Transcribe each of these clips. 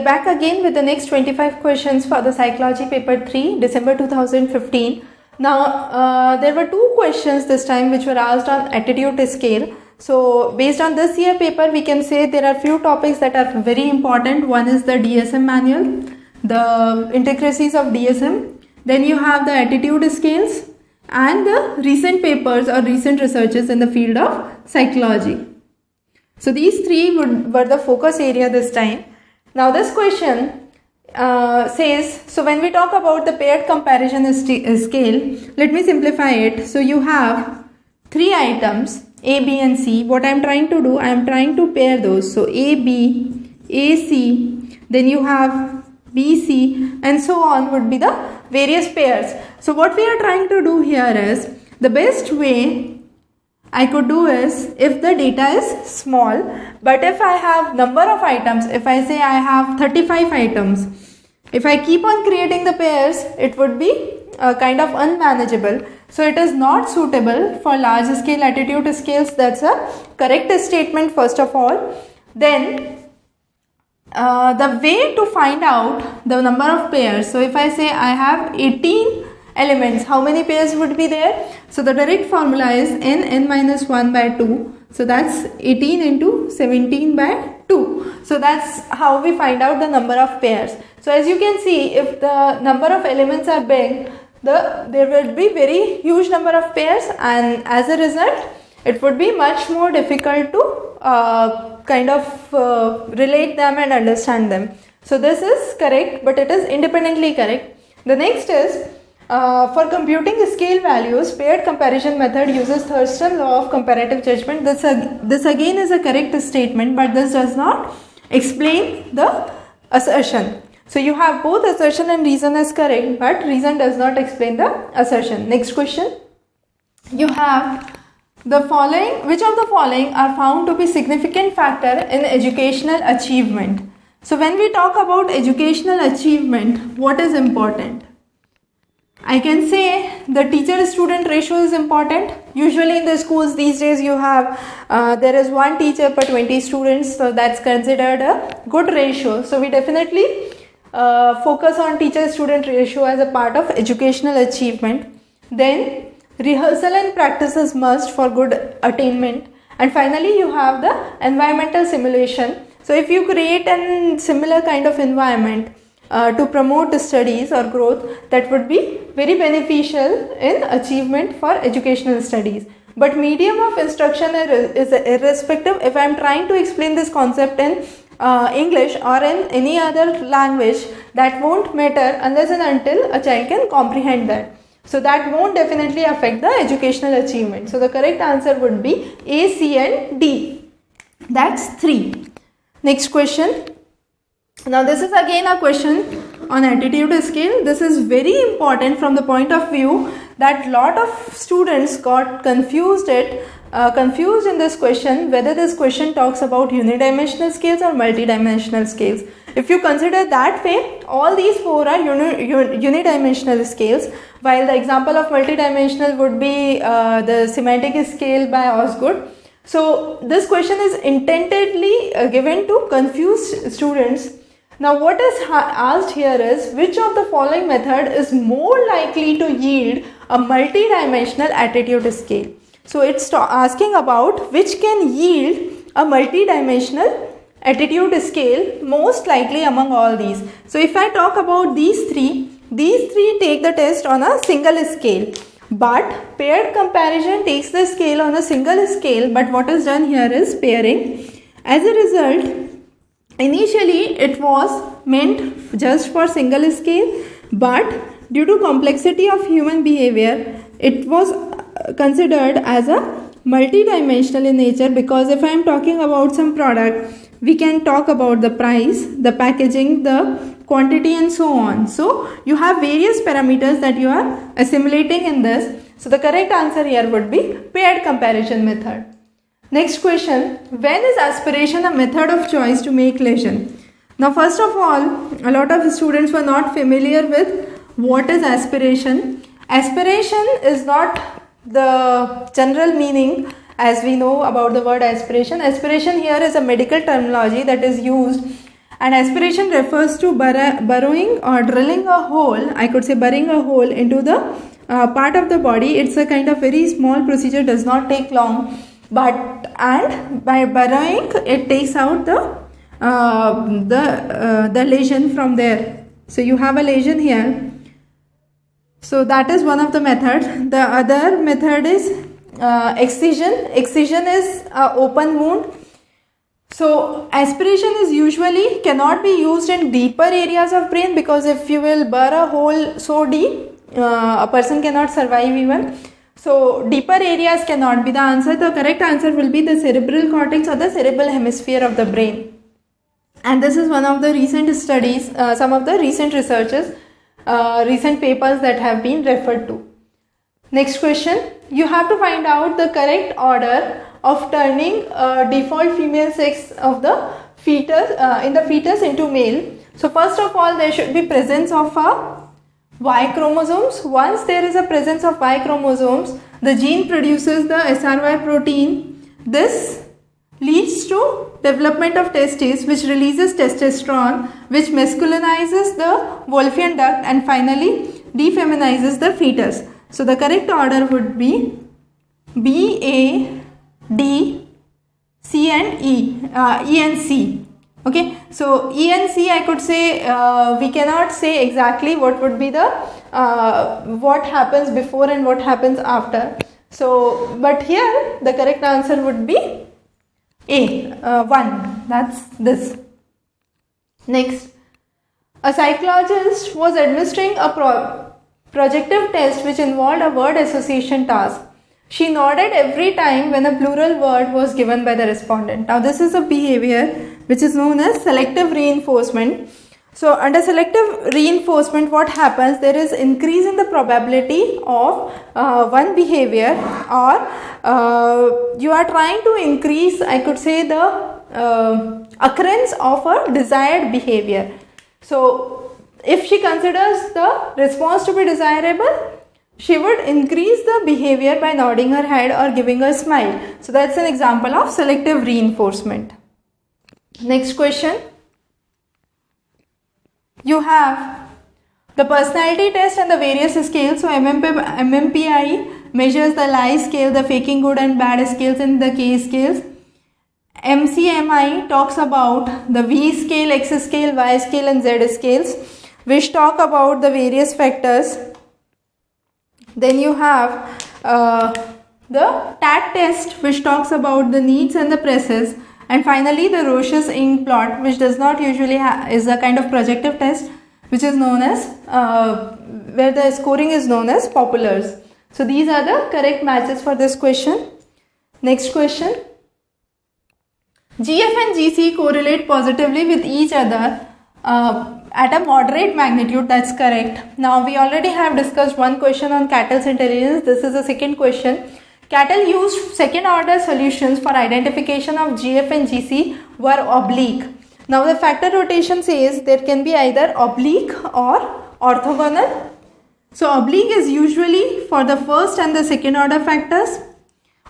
back again with the next 25 questions for the Psychology Paper 3, December 2015. Now, there were two questions this time which were asked on attitude scale. So, based on this year paper, we can say there are few topics that are very important. One is the DSM manual, the intricacies of DSM. Then you have the attitude scales and the recent papers or recent researches in the field of psychology. So, these three were the focus area this time. Now, this question says, so when we talk about the paired comparison scale, let me simplify it. So, you have three items A, B and C. What I am trying to do, I am trying to pair those. So, A, B, A, C, then you have B, C and so on would be the various pairs. So, what we are trying to do here is, the best way I could do is, if the data is small, but if I have number of items, if I say I have 35 items, if I keep on creating the pairs, it would be kind of unmanageable. So it is not suitable for large scale attitude scales. That's a correct statement first of all. Then the way to find out the number of pairs. So if I say I have 18 elements, how many pairs would be there? So the direct formula is n minus 1 by 2. So that's 18 into 17 by 2. So that's how we find out the number of pairs. So as you can see, if the number of elements are big, there will be very huge number of pairs, and as a result, it would be much more difficult to kind of relate them and understand them. So this is correct, but it is independently correct. The next is, for computing scale values, paired comparison method uses Thurston law of comparative judgment. This again is a correct statement, but this does not explain the assertion. So you have both assertion and reason is correct, but reason does not explain the assertion. Next question. You have the following, which of the following are found to be significant factor in educational achievement? So when we talk about educational achievement, what is important? I can say the teacher-student ratio is important. Usually in the schools these days you have, there is one teacher per 20 students, so that's considered a good ratio. So we definitely focus on teacher-student ratio as a part of educational achievement. Then rehearsal and practice is must for good attainment. And finally you have the environmental simulation. So if you create a similar kind of environment to promote studies or growth, that would be very beneficial in achievement for educational studies. But medium of instruction is irrespective. If I am trying to explain this concept in English or in any other language, that won't matter unless and until a child can comprehend that. So that won't definitely affect the educational achievement. So the correct answer would be A, C and D. That's 3. Next question. Now this is again a question on attitude scale. This is very important from the point of view that lot of students got confused in this question, whether this question talks about unidimensional scales or multidimensional scales. If you consider that way, all these four are unidimensional scales, while the example of multidimensional would be the semantic scale by Osgood. So this question is intendedly given to confuse students. Now what is asked here is, which of the following method is more likely to yield a multidimensional attitude scale? So it's asking about which can yield a multidimensional attitude scale most likely among all these. So if I talk about these three take the test on a single scale, but paired comparison takes the scale on a single scale, but what is done here is pairing. As a result, initially it was meant just for single scale, but due to complexity of human behavior, it was considered as a multidimensional in nature, because if I am talking about some product, we can talk about the price, the packaging, the quantity and so on. So you have various parameters that you are assimilating in this. So the correct answer here would be paired comparison method. Next question. When is aspiration a method of choice to make lesion? Now first of all, a lot of students were not familiar with what is aspiration. Aspiration is not the general meaning as we know about the word aspiration. Aspiration here is a medical terminology that is used And aspiration refers to burrowing or drilling a hole, I could say burying a hole into the part of the body. It's a kind of very small procedure, does not take long, and by burrowing it takes out the lesion from there. So you have a lesion here. So that is one of the methods. The other method is excision. Excision is an open wound. So aspiration is usually cannot be used in deeper areas of brain, because if you will burr a hole so deep, a person cannot survive even. So deeper areas cannot be the answer. The correct answer will be the cerebral cortex or the cerebral hemisphere of the brain. And this is one of the recent studies, some of the recent researches, recent papers that have been referred to. Next question, you have to find out the correct order of turning default female sex of the fetus in the fetus into male. So first of all, there should be presence of a Y chromosomes. Once there is a presence of Y chromosomes, the gene produces the SRY protein. This leads to development of testes, which releases testosterone, which masculinizes the Wolffian duct and finally defeminizes the fetus. So the correct order would be B, A, D, C and E, E and C. Okay, so E and C, I could say we cannot say exactly what would be the what happens before and what happens after. So, but here the correct answer would be A, 1. That's this. Next, a psychologist was administering a projective test which involved a word association task. She nodded every time when a plural word was given by the respondent. Now this is a behavior which is known as selective reinforcement. So under selective reinforcement, what happens? There is increase in the probability of one behavior, or you are trying to increase, I could say, the occurrence of a desired behavior. So if she considers the response to be desirable, she would increase the behavior by nodding her head or giving a smile. So that's an example of selective reinforcement. Next question. You have the personality test and the various scales. So MMPI measures the lie scale, the faking good and bad scales, and the K scales. MCMI talks about the V scale, X scale, Y scale and Z scales, which talk about the various factors. Then you have the TAT test, which talks about the needs and the presses. And finally, the Roche's-Ing plot, which does not usually is a kind of projective test, which is known as, where the scoring is known as populars. So these are the correct matches for this question. Next question. GF and GC correlate positively with each other at a moderate magnitude. That's correct. Now we already have discussed one question on Cattell's intelligence. This is the second question. Cattell used second order solutions for identification of GF and GC were oblique. Now the factor rotation says there can be either oblique or orthogonal. So oblique is usually for the first and the second order factors.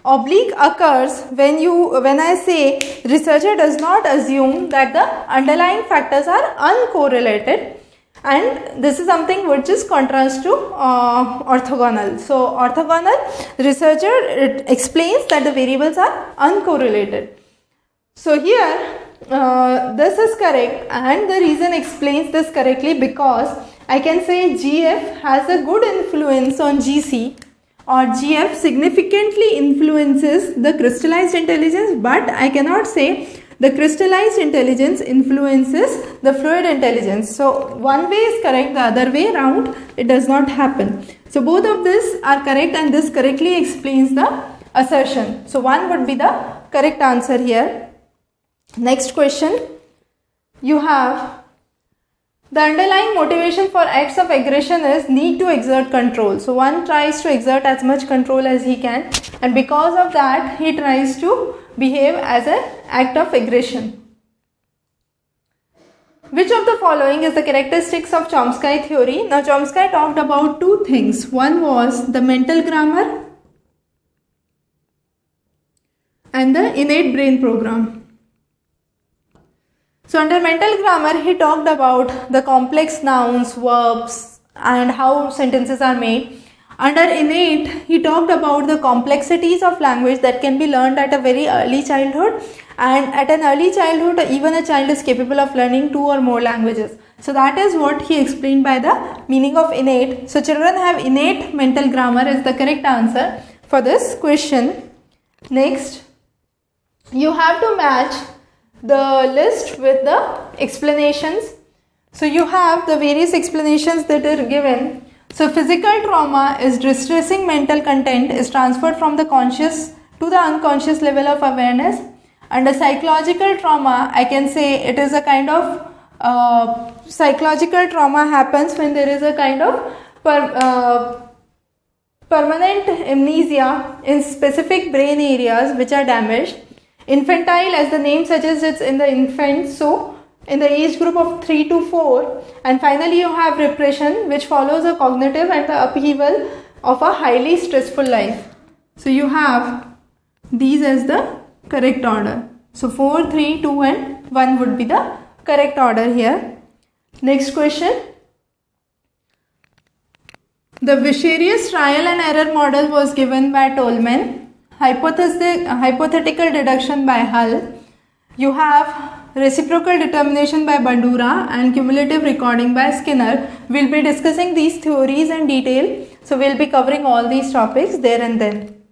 Oblique occurs when I say researcher does not assume that the underlying factors are uncorrelated, and this is something which is contrast to orthogonal. So orthogonal, researcher explains that the variables are uncorrelated. So here this is correct, and the reason explains this correctly because I can say GF has a good influence on GC, or GF significantly influences the crystallized intelligence, but I cannot say the crystallized intelligence influences the fluid intelligence. So one way is correct, the other way around it does not happen. So both of these are correct, and this correctly explains the assertion. So one would be the correct answer here. Next question. You have the underlying motivation for acts of aggression is need to exert control. So one tries to exert as much control as he can, and because of that he tries to behave as an act of aggression. Which of the following is the characteristics of Chomsky theory? Now Chomsky talked about two things. One was the mental grammar and the innate brain program. So under mental grammar, he talked about the complex nouns, verbs, and how sentences are made. Under innate, he talked about the complexities of language that can be learned at a very early childhood, and at an early childhood, even a child is capable of learning 2 or more languages. So that is what he explained by the meaning of innate. So children have innate mental grammar is the correct answer for this question. Next, you have to match the list with the explanations. So you have the various explanations that are given. So physical trauma is distressing mental content is transferred from the conscious to the unconscious level of awareness. Under psychological trauma, I can say it is a kind of psychological trauma happens when there is a kind of permanent amnesia in specific brain areas which are damaged. Infantile, as the name suggests, it's in the infant, so in the age group of 3 to 4. And finally you have repression, which follows a cognitive and the upheaval of a highly stressful life. So you have these as the correct order. So 4, 3, 2 and 1 would be the correct order here. Next question. The Vicarious trial and error model was given by Tolman. Hypothetical deduction by Hull. You have reciprocal determination by Bandura and cumulative recording by Skinner. We'll be discussing these theories in detail. So we'll be covering all these topics there and then.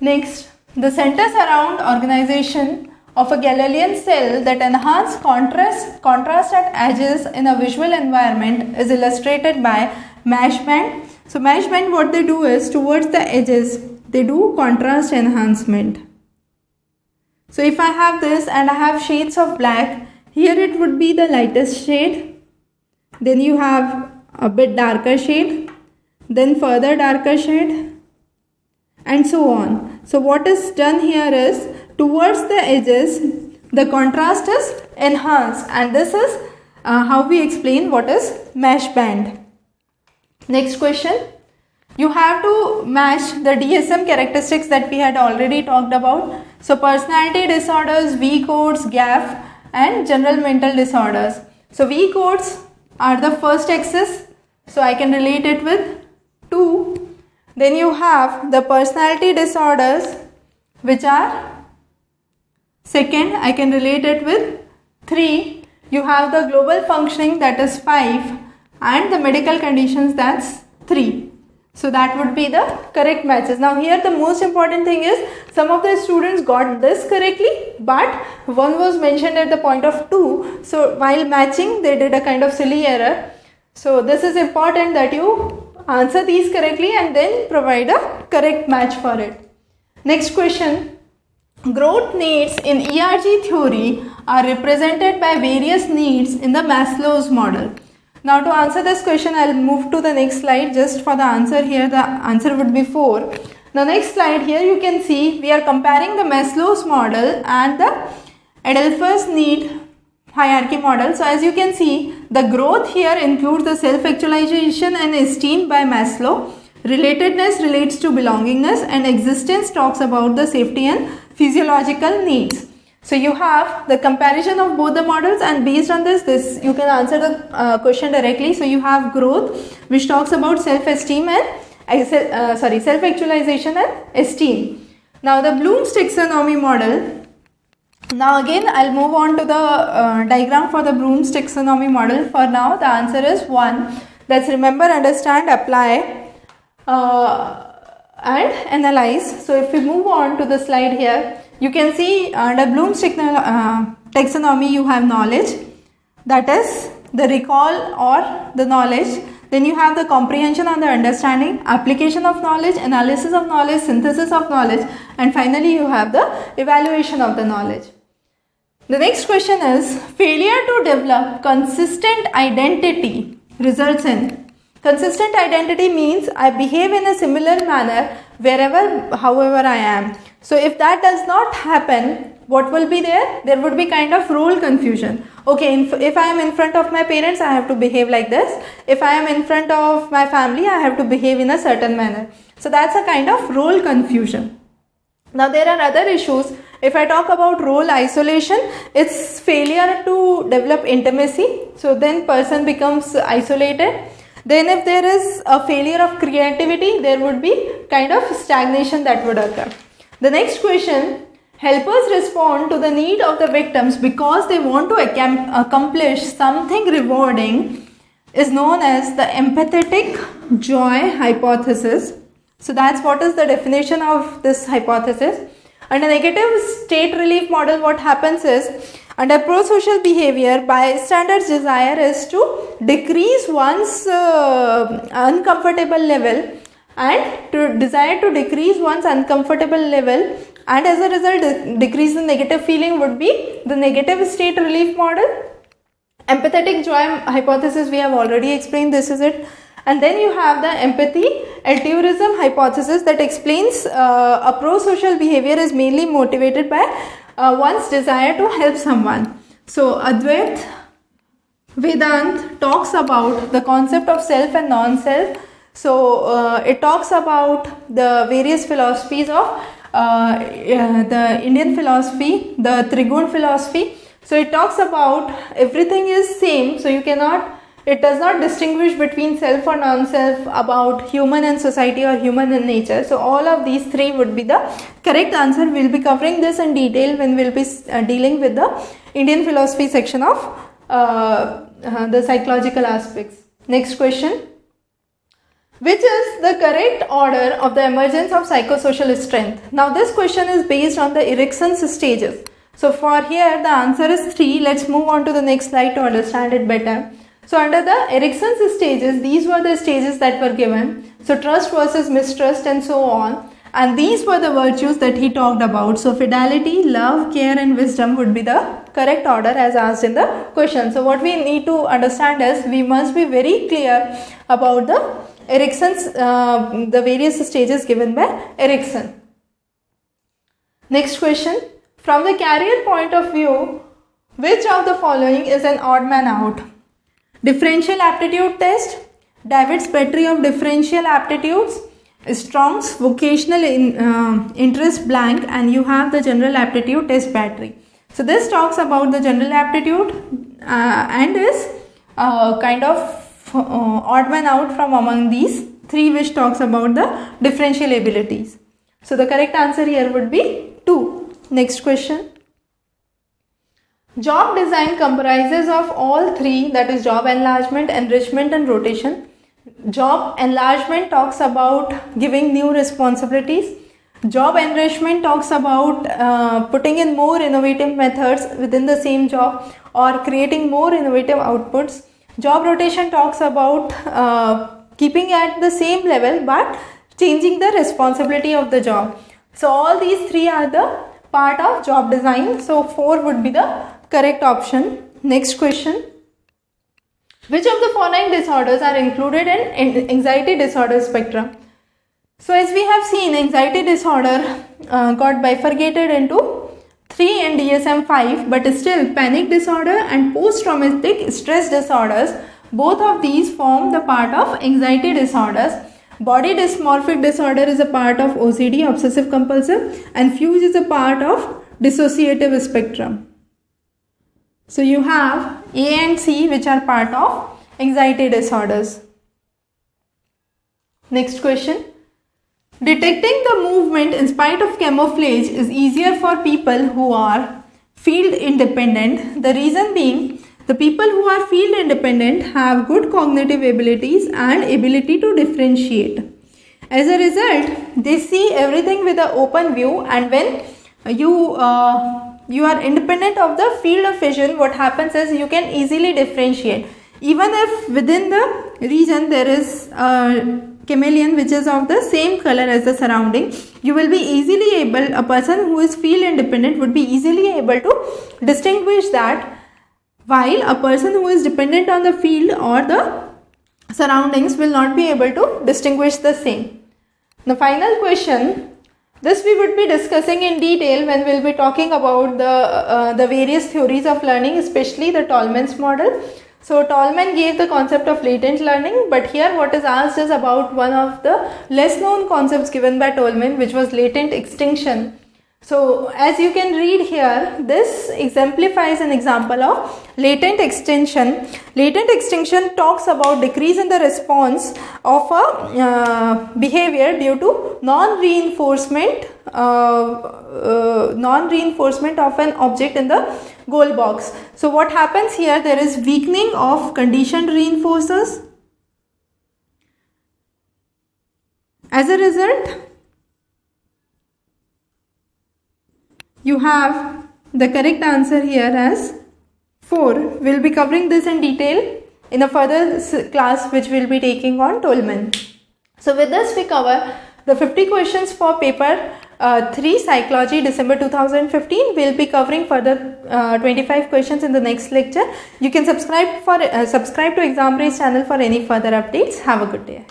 Next, the centers around organization of a Galilean cell that enhance contrast at edges in a visual environment is illustrated by mesh band. So mesh band, what they do is towards the edges they do contrast enhancement. So if I have this and I have shades of black, here it would be the lightest shade, then you have a bit darker shade, then further darker shade, and so on. So what is done here is towards the edges the contrast is enhanced, and this is how we explain what is mesh band. Next question. You have to match the DSM characteristics that we had already talked about. So personality disorders, V codes, GAF and general mental disorders. So V codes are the first axis, so I can relate it with 2. Then you have the personality disorders, which are second, I can relate it with 3. You have the global functioning, that is 5, and the medical conditions, that's 3. So that would be the correct matches. Now here the most important thing is some of the students got this correctly, but one was mentioned at the point of 2. So while matching they did a kind of silly error. So this is important that you answer these correctly and then provide a correct match for it. Next question. Growth needs in ERG theory are represented by various needs in the Maslow's model. Now to answer this question, I'll move to the next slide just for the answer. Here the answer would be 4. The next slide, here you can see we are comparing the Maslow's model and the Adolphus need hierarchy model. So as you can see, the growth here includes the self-actualization and esteem by Maslow. Relatedness relates to belongingness, and existence talks about the safety and physiological needs. So you have the comparison of both the models, and based on this you can answer the question directly. So you have growth, which talks about self-esteem and self-actualization and esteem. Now the Bloom's taxonomy model. Now again I'll move on to the diagram for the Bloom's taxonomy model. For now the answer is 1. That's remember, understand, apply and analyze. So if we move on to the slide here, you can see under Bloom's taxonomy you have knowledge, that is the recall or the knowledge. Then you have the comprehension and the understanding, application of knowledge, analysis of knowledge, synthesis of knowledge, and finally you have the evaluation of the knowledge. The next question is, failure to develop consistent identity results in. Consistent identity means I behave in a similar manner wherever, however I am. So if that does not happen, what will be there? There would be kind of role confusion. Okay, if I am in front of my parents, I have to behave like this. If I am in front of my family, I have to behave in a certain manner. So that's a kind of role confusion. Now there are other issues. If I talk about role isolation, it's failure to develop intimacy. So then person becomes isolated. Then if there is a failure of creativity, there would be kind of stagnation that would occur. The next question, helpers respond to the need of the victims because they want to accomplish something rewarding, is known as the empathetic joy hypothesis. So that's what is the definition of this hypothesis. Under negative state relief model, what happens is, under pro-social behavior, bystanders' desire is to decrease one's uncomfortable level, and to desire to decrease one's uncomfortable level, and as a result decrease in negative feeling would be the negative state relief model. Empathetic joy hypothesis we have already explained, this is it. And then you have the empathy altruism hypothesis that explains a pro-social behavior is mainly motivated by one's desire to help someone. So Advait Vedant talks about the concept of self and non-self. So it talks about the various philosophies of the Indian philosophy, the Trigun philosophy. So it talks about everything is same, so it does not distinguish between self or non-self, about human and society or human and nature. So all of these three would be the correct answer. We will be covering this in detail when we will be dealing with the Indian philosophy section of the psychological aspects. Next question. Which is the correct order of the emergence of psychosocial strength? Now this question is based on the Erikson's stages. So for here the answer is 3. Let's move on to the next slide to understand it better. So under the Erikson's stages, these were the stages that were given. So trust versus mistrust and so on. And these were the virtues that he talked about. So fidelity, love, care and wisdom would be the correct order as asked in the question. So what we need to understand is we must be very clear about the Erikson's, the various stages given by Erikson. Next question. From the career point of view, which of the following is an odd man out? Differential aptitude test, David's battery of differential aptitudes, Strong's vocational interest blank, and you have the general aptitude test battery. So this talks about the general aptitude and is kind of odd man out from among these 3, which talks about the differential abilities. So the correct answer here would be 2. Next question. Job design comprises of all 3, that is job enlargement, enrichment and rotation. Job enlargement talks about giving new responsibilities. Job enrichment talks about putting in more innovative methods within the same job or creating more innovative outputs. Job rotation talks about keeping at the same level but changing the responsibility of the job. So all these 3 are the part of job design. So 4 would be the correct option. Next question. Which of the following disorders are included in anxiety disorder spectrum? So as we have seen, anxiety disorder got bifurcated into 3 in DSM-5, but still panic disorder and post-traumatic stress disorders, both of these form the part of anxiety disorders. Body dysmorphic disorder is a part of OCD, obsessive compulsive, and FUSE is a part of dissociative spectrum. So you have A and C, which are part of anxiety disorders. Next question. Detecting the movement in spite of camouflage is easier for people who are field independent. The reason being, the people who are field independent have good cognitive abilities and ability to differentiate. As a result, they see everything with an open view, and when you are independent of the field of vision, what happens is you can easily differentiate. Even if within the region there is a chameleon which is of the same color as the surrounding, you will be easily able, a person who is field independent would be easily able to distinguish that, while a person who is dependent on the field or the surroundings will not be able to distinguish the same. The final question, this we would be discussing in detail when we will be talking about the various theories of learning, especially the Tolman's model. So Tolman gave the concept of latent learning, but here what is asked is about one of the less known concepts given by Tolman, which was latent extinction. So as you can read here, this exemplifies an example of latent extinction. Latent extinction talks about decrease in the response of a behavior due to non-reinforcement of an object in the goal box. So what happens here, there is weakening of conditioned reinforcers. As a result, you have the correct answer here as 4. We'll be covering this in detail in a further class which we'll be taking on Tolman. So with this we cover the 50 questions for paper 3 Psychology, December 2015. We'll be covering further 25 questions in the next lecture. You can subscribe to Exam Race channel for any further updates. Have a good day.